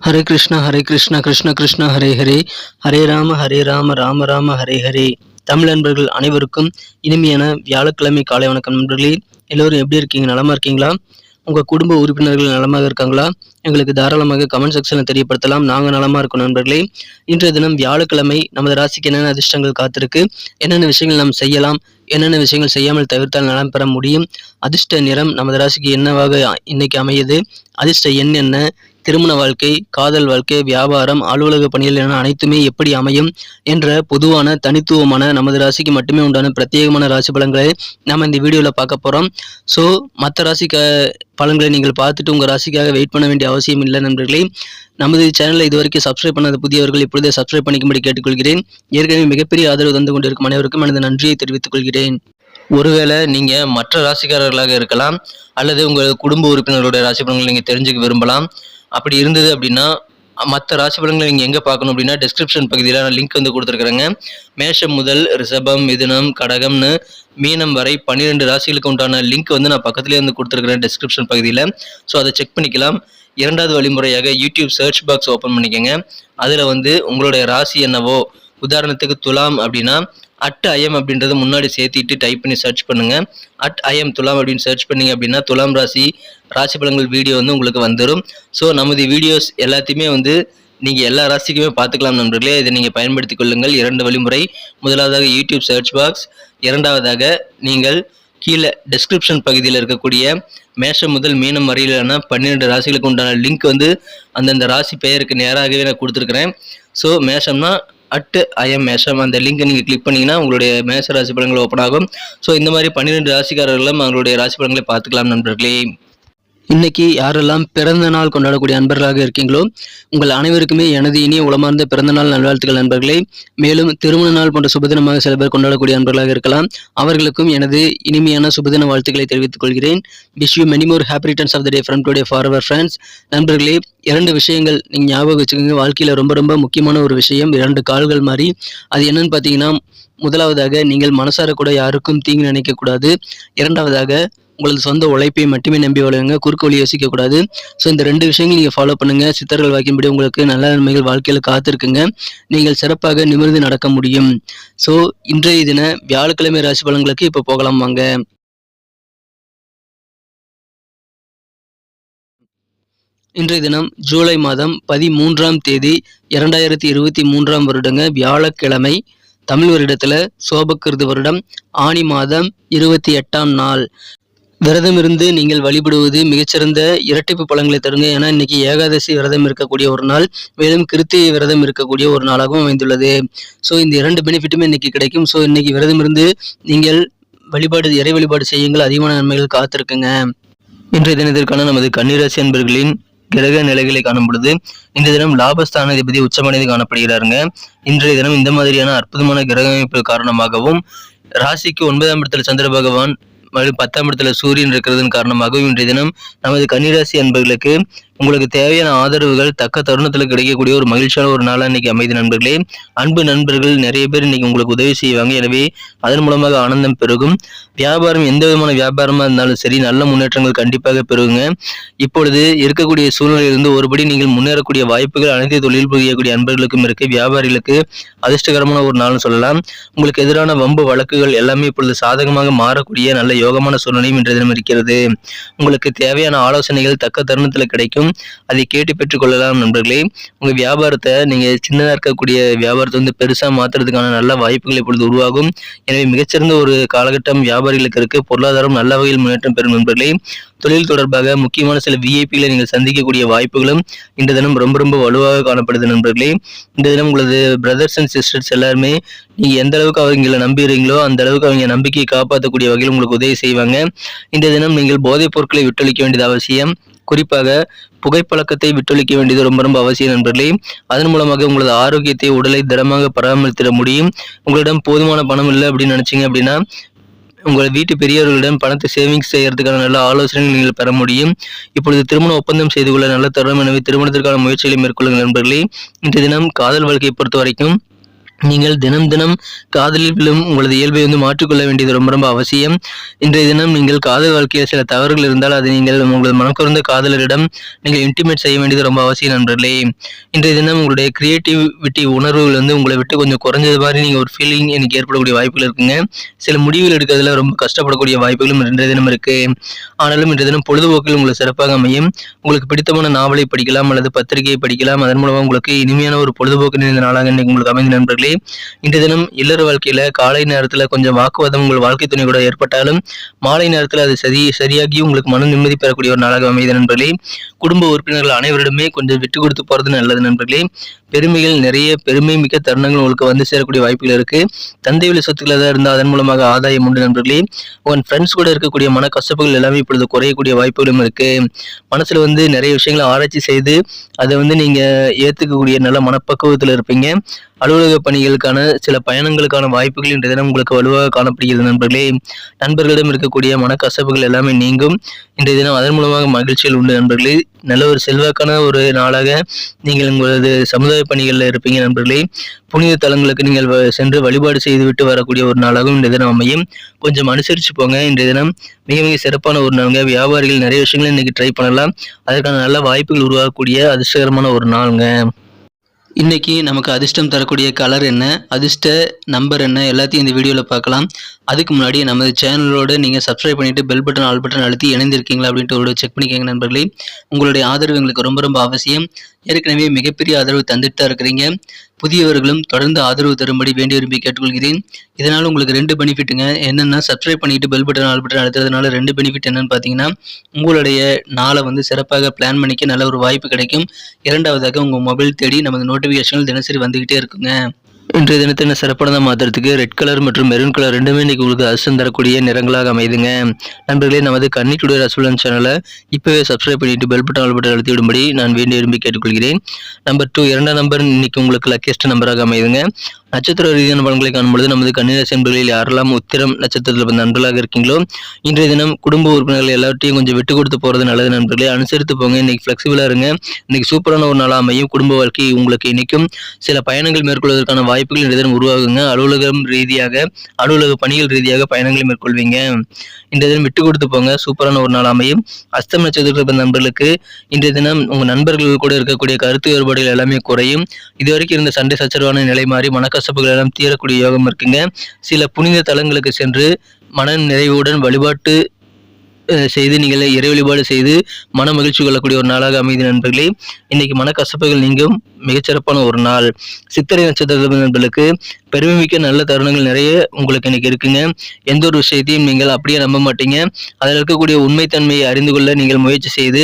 ஹரே கிருஷ்ணா கிருஷ்ண கிருஷ்ணா ஹரே ஹரே, ஹரே ராம ராம ராம ஹரே ஹரே. தமிழ் நண்பர்கள் அனைவருக்கும் இனிமையான வியாழக்கிழமை காலை வணக்கம் நண்பர்களே. எல்லோரும் எப்படி இருக்கீங்க? நலமா இருக்கீங்களா? உங்கள் குடும்ப உறுப்பினர்கள் நலமாக இருக்காங்களா? எங்களுக்கு தாராளமாக கமெண்ட் செக்ஷனில் தெரியப்படுத்தலாம். நாங்கள் நலமாக இருக்கோம் நண்பர்களே. இன்றைய தினம் வியாழக்கிழமை நமது ராசிக்கு என்னென்ன அதிர்ஷ்டங்கள் காத்திருக்கு, என்னென்ன விஷயங்கள் நாம் செய்யலாம், என்னென்ன விஷயங்கள் செய்யாமல் தவிர்த்தால் நலம் பெற முடியும், அதிர்ஷ்ட நிறம் நமது ராசிக்கு என்னவாக இன்னைக்கு அமையுது, அதிர்ஷ்ட எண் என்ன, திருமண வாழ்க்கை, காதல் வாழ்க்கை, வியாபாரம், அலுவலக பணிகள் என அனைத்துமே எப்படி அமையும் என்ற பொதுவான தனித்துவமான நமது ராசிக்கு மட்டுமே உண்டான பிரத்யேகமான ராசி பலன்களை நாம் இந்த வீடியோவில் பார்க்க போகிறோம். ஸோ மற்ற ராசி பலன்களை நீங்கள் பார்த்துட்டு உங்கள் ராசிக்காக வெயிட் பண்ண வேண்டிய அவசியம் இல்லை நண்பர்களே. நமது சேனலை இதுவரைக்கும் சப்ஸ்கிரைப் பண்ணாத புதியவர்கள் இப்பொழுதே சப்ஸ்கிரைப் பண்ணிக்கும்படி கேட்டுக்கொள்கிறேன். ஏற்கனவே மிகப்பெரிய ஆதரவு தந்து கொண்டிருக்கும் அனைவருக்கும் எனது நன்றியை தெரிவித்துக் கொள்கிறேன். ஒருவேளை நீங்கள் மற்ற ராசிக்காரர்களாக இருக்கலாம், அல்லது உங்கள் குடும்ப உறுப்பினர்களுடைய ராசி பலன்களை நீங்கள் தெரிஞ்சுக்க விரும்பலாம். அப்படி இருந்தது அப்படின்னா மற்ற ராசி பலன்களை நீங்கள் எங்கே பார்க்கணும் அப்படின்னா டிஸ்கிரிப்ஷன் பகுதியில் நான் லிங்க் வந்து கொடுத்துருக்குறேங்க. மேஷம் முதல் ரிஷபம், மிதுனம், கடகம்னு மீனம் வரை 12 ராசிகளுக்கு உண்டான லிங்க் வந்து நான் பக்கத்துலேயே வந்து கொடுத்துருக்குறேன் டிஸ்கிரிப்ஷன் பகுதியில். ஸோ அதை செக் பண்ணிக்கலாம். இரண்டாவது வழிமுறையாக யூடியூப் சர்ச் பாக்ஸ் ஓப்பன் பண்ணிக்கோங்க. அதில் வந்து உங்களுடைய ராசி என்னவோ, உதாரணத்துக்கு துலாம் அப்படின்னா @IM அப்படின்றது முன்னாடி சேர்த்திட்டு டைப் பண்ணி சர்ச் பண்ணுங்க. @IM துலாம் அப்படின்னு சர்ச் பண்ணீங்க அப்படின்னா துலாம் ராசி பலன்கள் வீடியோ வந்து உங்களுக்கு வந்துடும். ஸோ நமது வீடியோஸ் எல்லாத்தையுமே வந்து நீங்கள் எல்லா ராசிக்குமே பார்த்துக்கலாம் நண்பர்களே. இதை நீங்கள் பயன்படுத்திக் கொள்ளுங்கள். 2 வழிமுறை. முதலாவதாக யூடியூப் சர்ச் பாக்ஸ், இரண்டாவதாக நீங்கள் கீழே டிஸ்கிரிப்ஷன் பகுதியில் இருக்கக்கூடிய மேஷம் முதல் மீனம் வரையிலான 12 ராசிகளுக்கு உண்டான லிங்க் வந்து அந்தந்த ராசி பெயருக்கு நேராகவே நான் கொடுத்துருக்குறேன். ஸோ மேஷம்னா @IM மேஷம் அந்த லிங்கை நீங்கள் கிளிக் பண்ணிங்கன்னா உங்களுடைய மேஷ ராசி பலன்கள் ஓப்பன் ஆகும். ஸோ இந்த மாதிரி 12 ராசிக்காரர்களும் அவங்களுடைய ராசி பலன்களை பார்த்துக்கலாம் நண்பர்களே. இன்னைக்கு யாரெல்லாம் பிறந்த நாள் கொண்டாடக்கூடிய அன்பர்களாக இருக்கீங்களோ உங்கள் அனைவருக்குமே எனது இனிய உளமார்ந்த பிறந்த நாள் நல்வாழ்த்துக்கள் நண்பர்களே. மேலும் திருமண நாள் போன்ற சுபதினமாக சில பேர் கொண்டாடக்கூடிய அன்பர்களாக இருக்கலாம், அவர்களுக்கும் எனது இனிமையான சுபதின வாழ்த்துக்களை தெரிவித்துக் கொள்கிறேன். Wish you many more happy returns of the day from today for our friends. நண்பர்களே, 2 விஷயங்கள் நீங்கள் ஞாபகம் வச்சுக்கோங்க. வாழ்க்கையில் ரொம்ப ரொம்ப முக்கியமான ஒரு விஷயம், 2 கால்கள் மாதிரி. அது என்னன்னு பார்த்தீங்கன்னா, முதலாவதாக நீங்கள் மனசார கூட யாருக்கும் தீங்கு நினைக்கக்கூடாது. இரண்டாவதாக உங்களது சொந்த உழைப்பை மட்டுமே நம்பி வாழுங்க, குறுக்கு வழி யோசிக்கக்கூடாது. ஸோ இந்த 2 விஷயங்கள் நீங்கள் ஃபாலோ பண்ணுங்கள். சித்தர்கள் வாக்கின்படி உங்களுக்கு நல்ல நன்மைகள் வாழ்க்கையில் காத்திருக்குங்க. நீங்கள் சிறப்பாக நிமிர்ந்து நடக்க முடியும். ஸோ இன்றைய தின வியாழக்கிழமை ராசி பலன்களுக்கு இப்போ போகலாம் வாங்க. இன்றைய தினம் ஜூலை மாதம் 13ஆம் தேதி 2023ஆம் வருடங்க, வியாழக்கிழமை. தமிழ் வருடத்தில் சோபக்கிருது வருடம், ஆனி மாதம் 28ஆம் நாள். விரதம் இருந்து நீங்கள் வழிபடுவது மிகச்சிறந்த இரட்டிப்பு பலன்களை தருங்க. ஏன்னா இன்னைக்கு ஏகாதசி விரதம் இருக்கக்கூடிய ஒரு நாள், மேலும் கிருத்திகை விரதம் இருக்கக்கூடிய ஒரு நாளாகவும் அமைந்துள்ளது. ஸோ இந்த 2 பெனிஃபிட்டுமே இன்னைக்கு கிடைக்கும். ஸோ இன்னைக்கு விரதம் இருந்து நீங்கள் இறை வழிபாடு செய்யுங்கள், அதிகமான நன்மைகள் காத்திருக்குங்க. இன்றைய தினத்திற்கான நமது கன்னிராசி அன்பர்களின் கிரக நிலைகளை காணும் பொழுது இந்த தினம் லாபஸ்தான அதிபதி உச்சமடைந்து காணப்படுகிறாருங்க. இன்றைய தினம் இந்த மாதிரியான அற்புதமான கிரக அமைப்பு காரணமாகவும் ராசிக்கு 9ஆம் இடத்துல சந்திர பகவான், 10ஆம் இடத்துல சூரியன் இருக்கிறதன் காரணமாகவும் இன்றைய தினம் நமது கன்னிராசி அன்பர்களுக்கு உங்களுக்கு தேவையான ஆதரவுகள் தக்க தருணத்தில் கிடைக்கக்கூடிய ஒரு மகிழ்ச்சியான ஒரு நாளாக இன்னைக்கு அமைதி நண்பர்களே. அன்பு நண்பர்கள் நிறைய பேர் இன்னைக்கு உங்களுக்கு உதவி செய்வாங்க. எனவே அதன் மூலமாக ஆனந்தம் பெருகும். வியாபாரம் எந்த விதமான வியாபாரமாக இருந்தாலும் சரி, நல்ல முன்னேற்றங்கள் கண்டிப்பாக பெருகுங்க. இப்பொழுது இருக்கக்கூடிய சூழ்நிலையிலிருந்து ஒருபடி நீங்கள் முன்னேறக்கூடிய வாய்ப்புகள் அனைத்து தொழில் புரியக்கூடிய அன்பர்களுக்கும் இருக்கு. வியாபாரிகளுக்கு அதிர்ஷ்டகரமான ஒரு நாள்னு சொல்லலாம். உங்களுக்கு எதிரான வம்பு வழக்குகள் எல்லாமே இப்பொழுது சாதகமாக மாறக்கூடிய நல்ல யோகமான சூழ்நிலையும் இன்றைய தினம் இருக்கிறது. உங்களுக்கு தேவையான ஆலோசனைகள் தக்க தருணத்தில் கிடைக்கும். அதை கேட்டு பெற்றுக்கொள்ளலாம் நண்பர்களே. உங்க வியாபாரத்தை நீங்க சின்னதா இருக்கக்கூடிய வியாபாரத்தை வந்து பெருசா மாத்துறதுக்கான நல்ல வாய்ப்புகள் இப்பொழுது உருவாகும். எனவே மிகச்சிறந்த ஒரு காலகட்டம் வியாபாரிகளுக்கு இருக்கு. பொருளாதாரம் நல்ல வகையில் முன்னேற்றம் பெறும் நண்பர்களே. தொழில் தொடர்பாக முக்கியமான சில விஐபிகளை நீங்கள் சந்திக்கக்கூடிய வாய்ப்புகளும் இந்த தினம் ரொம்ப ரொம்ப வலுவாக காணப்படுது நண்பர்களே. இந்த தினம் உங்களது பிரதர்ஸ் அண்ட் சிஸ்டர்ஸ் எல்லாருமே நீங்க எந்த அளவுக்கு அவங்களை நம்புறீங்களோ அந்த அளவுக்கு அவங்க நம்பிக்கையை காப்பாற்றக்கூடிய வகையில் உங்களுக்கு உதவி செய்வாங்க. இந்த தினம் நீங்கள் போதைப் பொருட்களை விட்டொழிக்க வேண்டியது அவசியம். குறிப்பாக புகைப்பழக்கத்தை விட்டொழிக்க வேண்டியது ரொம்ப ரொம்ப அவசியம் நண்பர்களே. அதன் மூலமாக உங்களது ஆரோக்கியத்தை, உடலை திடமாக பராமரித்திட முடியும். உங்களிடம் போதுமான பணம் இல்லை அப்படின்னு நினைச்சீங்க அப்படின்னா உங்கள் வீட்டு பெரியவர்களிடம் பணத்தை சேவிங்ஸ் செய்யறதுக்கான நல்ல ஆலோசனைகள் நீங்கள் பெற முடியும். இப்பொழுது திருமண ஒப்பந்தம் செய்து கொள்ள நல்ல தருணம். எனவே திருமணத்திற்கான முயற்சிகளை மேற்கொள்ளுங்கள் நண்பர்களே. இன்றைய தினம் காதல் வாழ்க்கையை பொறுத்த வரைக்கும் நீங்கள் தினம் தினம் காதலில் விழும் உங்களது இயல்பை மாற்றிக்கொள்ள வேண்டியது ரொம்ப ரொம்ப அவசியம். இன்றைய தினம் நீங்கள் காதல் வாழ்க்கையில் சில தவறுகள் இருந்தால் அதை நீங்கள் உங்களது மனக்குறந்த காதலரிடம் நீங்கள் இன்டிமேட் செய்ய வேண்டியது ரொம்ப அவசியம் நண்பர்களே. இன்றைய தினம் உங்களுடைய கிரியேட்டிவிட்டி உணர்வுகள் உங்களை விட்டு கொஞ்சம் குறைஞ்சது மாதிரி நீங்கள் ஒரு ஃபீலிங் எனக்கு ஏற்படக்கூடிய வாய்ப்புகள் இருக்குங்க. சில முடிவுகள் எடுக்கிறதுல ரொம்ப கஷ்டப்படக்கூடிய வாய்ப்புகளும் இன்றைய தினம் இருக்கு. ஆனாலும் இன்றைய தினம் பொழுதுபோக்கில் உங்களுக்கு சிறப்பாக அமையும். உங்களுக்கு பிடித்தமான நாவலை படிக்கலாம் அல்லது பத்திரிகையை படிக்கலாம். அதன் மூலமாக உங்களுக்கு இனிமையான ஒரு பொழுதுபோக்கு நிறைந்த நாளாக இன்னைக்கு உங்களுக்கு அமைந்த நண்பர்களே. இன்றைய தினம் இல்லற வாழ்க்கையில காலை நேரத்துல கொஞ்சம் வாக்குவாதம் உங்கள் வாழ்க்கை துணை கூட ஏற்பட்டாலும் மாலை நேரத்துல அது சரியாகி உங்களுக்கு மன நிம்மதி பெறக்கூடிய ஒரு நாளாக அமைந்த நண்பர்களே. குடும்ப உறுப்பினர்கள் அனைவரிடமே கொஞ்சம் விட்டு கொடுத்து போறது நல்லது நண்பர்களே. பெருமைகள் நிறைய பெருமை மிக்க தருணங்கள் உங்களுக்கு சேரக்கூடிய வாய்ப்புகள் இருக்கு. தந்தை வழி சொத்துக்கள் ஏதாவது இருந்தால் அதன் மூலமாக ஆதாயம் உண்டு நண்பர்களே. உன் ஃப்ரெண்ட்ஸ் கூட இருக்கக்கூடிய மன கசப்புகள் எல்லாமே இப்பொழுது குறையக்கூடிய வாய்ப்புகளும் இருக்கு. மனசுல நிறைய விஷயங்களை ஆராய்ச்சி செய்து அதை நீங்க ஏத்துக்கக்கூடிய நல்ல மனப்பக்குவத்தில் இருப்பீங்க. அலுவலக பணிகளுக்கான சில பயணங்களுக்கான வாய்ப்புகள் இன்றைய தினம் உங்களுக்கு வலுவாக காணப்படுகிறது நண்பர்களே. நண்பர்களிடம் இருக்கக்கூடிய மனக்கசப்புகள் எல்லாமே நீங்கும். இன்றைய தினம் அதன் மூலமாக மகிழ்ச்சிகள் உண்டு நண்பர்களே. நல்ல ஒரு செல்வாக்கான ஒரு நாளாக நீங்கள் உங்களது சமுதாய பணிகளில் இருப்பீங்க நண்பர்களே. புனித தலங்களுக்கு நீங்கள் சென்று வழிபாடு செய்துவிட்டு வரக்கூடிய ஒரு நாளாகவும் இன்றைய தினம் அமையும். கொஞ்சம் அனுசரித்து போங்க. இன்றைய தினம் மிக மிக சிறப்பான ஒரு நாளுங்க. வியாபாரிகள் நிறைய விஷயங்களை இன்னைக்கு ட்ரை பண்ணலாம். அதற்கான நல்ல வாய்ப்புகள் உருவாகக்கூடிய அதிர்ஷ்டகரமான ஒரு நாளுங்க. இன்னைக்கு நமக்கு அதிர்ஷ்டம் தரக்கூடிய கலர் என்ன, அதிர்ஷ்ட நம்பர் என்ன, எல்லாத்தையும் இந்த வீடியோவில் பார்க்கலாம். அதுக்கு முன்னாடி நமது சேனலோட நீங்கள் சப்ஸ்கிரைப் பண்ணிட்டு பெல் பட்டன் ஆல் பட்டன் அழுத்தி இணைந்திருக்கீங்களா அப்படின்ட்டு ஒரு செக் பண்ணிக்கோங்க நண்பர்களே. உங்களுடைய ஆதரவு எங்களுக்கு ரொம்ப ரொம்ப அவசியம். ஏற்கனவே மிகப்பெரிய ஆதரவு தந்துட்டு தான் இருக்கிறீங்க. புதியவர்களும் தொடர்ந்து ஆதரவு தரும்படி வேண்டி விரும்பி கேட்டுக்கொள்கிறேன். இதனால் உங்களுக்கு 2 பெனிஃபிட்டுங்க. என்னென்னா சப்ஸ்கிரைப் பண்ணிட்டு பெல் பட்டன் ஆல் பட்டன் அழுத்துறதுனால 2 பெனிஃபிட் என்னன்னு பார்த்தீங்கன்னா, உங்களுடைய நாளை சிறப்பாக பிளான் பண்ணிக்க நல்ல ஒரு வாய்ப்பு கிடைக்கும். இரண்டாவதாக உங்கள் மொபைல் தேடி நமது நோட்டிஃபிகேஷன்கள் தினசரி வந்துகிட்டே இருக்குங்க. இன்றைய தினத்தை சிறப்பானதாக மாற்றுறதுக்கு ரெட் கலர் மற்றும் மெரூன் கலர் ரெண்டுமே இன்னைக்கு உங்களுக்கு அதிர்ஷ்டம் தரக்கூடிய நிறங்களாக அமைதுங்க. நண்பர்களே, நமது கன்னி டுடே ரசூலன் சேனலை இப்போவே சப்ஸ்கிரைப் பண்ணிட்டு பெல் பட்டன் ஆல் பட்டன் அழுத்தி விடும்படி நான் வேண்டி விரும்பி கேட்டுக்கொள்கிறேன். நம்பர் 2 இரண்டாம் நம்பர் இன்னைக்கு உங்களுக்கு லக்கியஸ்ட் நம்பராக அமைதுங்க. நட்சத்திர ரீதியான பலன்களை காணும்பொழுது நமது கன்னிராசி என்பர்களில் யாரெல்லாம் உத்திரம் நட்சத்திரத்தில் பிறந்த நண்பர்களாக இருக்கீங்களோ இன்றைய தினம் குடும்ப உறுப்பினர்கள் எல்லாத்தையும் கொஞ்சம் விட்டு கொடுத்து போகிறது நல்லது நண்பர்களே. அனுசரித்து போங்க. இன்னைக்கு ஃப்ளெக்சிபிளாக இருங்க. இன்னைக்கு சூப்பரான ஒரு நாளாக அமையும். குடும்ப வாழ்க்கை உங்களுக்கு இன்னைக்கும் சில பயணங்கள் மேற்கொள்வதற்கான வாய்ப்புகள் இன்றைய தினம் உருவாகுங்க. அலுவலக பணிகள் ரீதியாக பயணங்களை மேற்கொள்வீங்க. இன்றைய தினம் விட்டு கொடுத்து போங்க. சூப்பரான ஒரு நாள் அமையும். அஸ்தம் நட்சத்திரத்தில் பிறந்த நண்பர்களுக்கு இன்றைய தினம் உங்கள் நண்பர்கள் கூட இருக்கக்கூடிய கருத்து வேறுபாடுகள் எல்லாமே குறையும். இதுவரைக்கும் இருந்த சண்டை சச்சரவான நிலை மாறி மனக்கசப்புகள் எல்லாம் தீரக்கூடிய யோகம் இருக்குங்க. சில புனித தலங்களுக்கு சென்று மன நிறைவுடன் வழிபாட்டு செய்து நீங்கள் இறை வழிபாடு செய்து மன மகிழ்ச்சி கொள்ளக்கூடிய ஒரு நாளாக அமைதி நண்பர்களே. இன்னைக்கு மனக்கசப்புகள் நீங்கும் மிகச்சிறப்பான ஒரு நாள். சித்திரை நட்சத்திர நண்பர்களுக்கு பெருமைமிக்க நல்ல தருணங்கள் நிறைய உங்களுக்கு இன்னைக்கு இருக்குங்க. எந்த ஒரு விஷயத்தையும் நீங்கள் அப்படியே நம்ப மாட்டீங்க. அதில் இருக்கக்கூடிய உண்மைத்தன்மையை அறிந்து கொள்ள நீங்கள் முயற்சி செய்து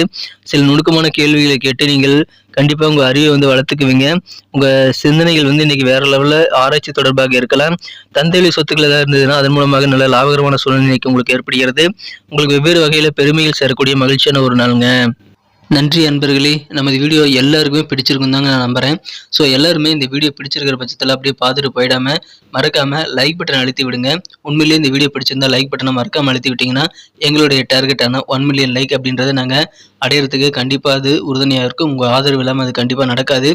சில நுணுக்கமான கேள்விகளை கேட்டு நீங்கள் கண்டிப்பாக உங்கள் அறிவை வளர்த்துக்குவீங்க. உங்கள் சிந்தனைகள் இன்னைக்கு வேற லெவலில் ஆராய்ச்சி தொடர்பாக இருக்கலாம். தந்தைவழி சொத்துக்கள் ஏதாவது இருந்ததுன்னா அதன் மூலமாக நல்ல லாபகரமான சூழ்நிலை இன்னைக்கு உங்களுக்கு ஏற்படுகிறது. உங்களுக்கு வெவ்வேறு வகையில் பெருமைகள் சேரக்கூடிய மகிழ்ச்சியான ஒரு நாளுங்க. நன்றி அன்பர்களே. நமது வீடியோ எல்லாருக்குமே பிடிச்சிருக்கும் தாங்க நான் நம்புகிறேன். ஸோ எல்லாருமே இந்த வீடியோ பிடிச்சிருக்கிற பட்சத்தில் அப்படியே பார்த்துட்டு போயிடாமல் மறக்காமல் லைக் பட்டன் அழுத்தி விடுங்க. உண்மையிலேயே இந்த வீடியோ பிடிச்சிருந்தா லைக் பட்டனை மறக்காமல் அழுத்தி விட்டிங்கன்னா எங்களுடைய டார்கெட்டான 1 மில்லியன் லைக் அப்படின்றத நாங்கள் அடையிறதுக்கு கண்டிப்பாக அது உறுதுணையாக இருக்கும். உங்கள் ஆதரவு இல்லாமல் அது கண்டிப்பாக நடக்காது.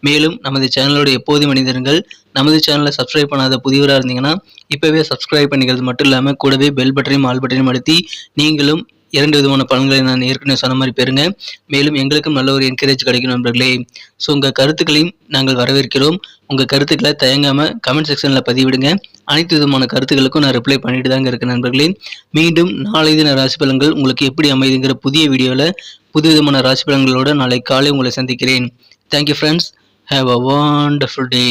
மேலும் நமது சேனலோட எப்போதும் மனிதர்கள் நமது சேனலை சப்ஸ்கிரைப் பண்ணாத புதியவராக இருந்தீங்கன்னா இப்போவே சப்ஸ்கிரைப் பண்ணிக்கிறது மட்டும் இல்லாமல் கூடவே பெல் பட்டனையும் ஆல் பட்டனையும் அழுத்தி நீங்களும் 2 விதமான பலன்களை நான் ஏற்கனவே சொன்ன மாதிரி பெறுங்க. மேலும் எங்களுக்கும் நல்ல ஒரு என்கரேஜ் கிடைக்கும் நண்பர்களே. ஸோ உங்கள் கருத்துக்களையும் நாங்கள் வரவேற்கிறோம். உங்கள் கருத்துக்களை தயங்காமல் கமெண்ட் செக்ஷனில் பதிவிடுங்க. அனைத்து விதமான கருத்துக்களுக்கும் நான் ரிப்ளை பண்ணிட்டு தாங்க இருக்கேன் நண்பர்களே. மீண்டும் நாளை தின ராசி பலன்கள் உங்களுக்கு எப்படி அமைதுங்கிற புதிய வீடியோவில் புது விதமான ராசி பலன்களோடு நாளை காலை உங்களை சந்திக்கிறேன். Thank you friends. Have a wonderful day.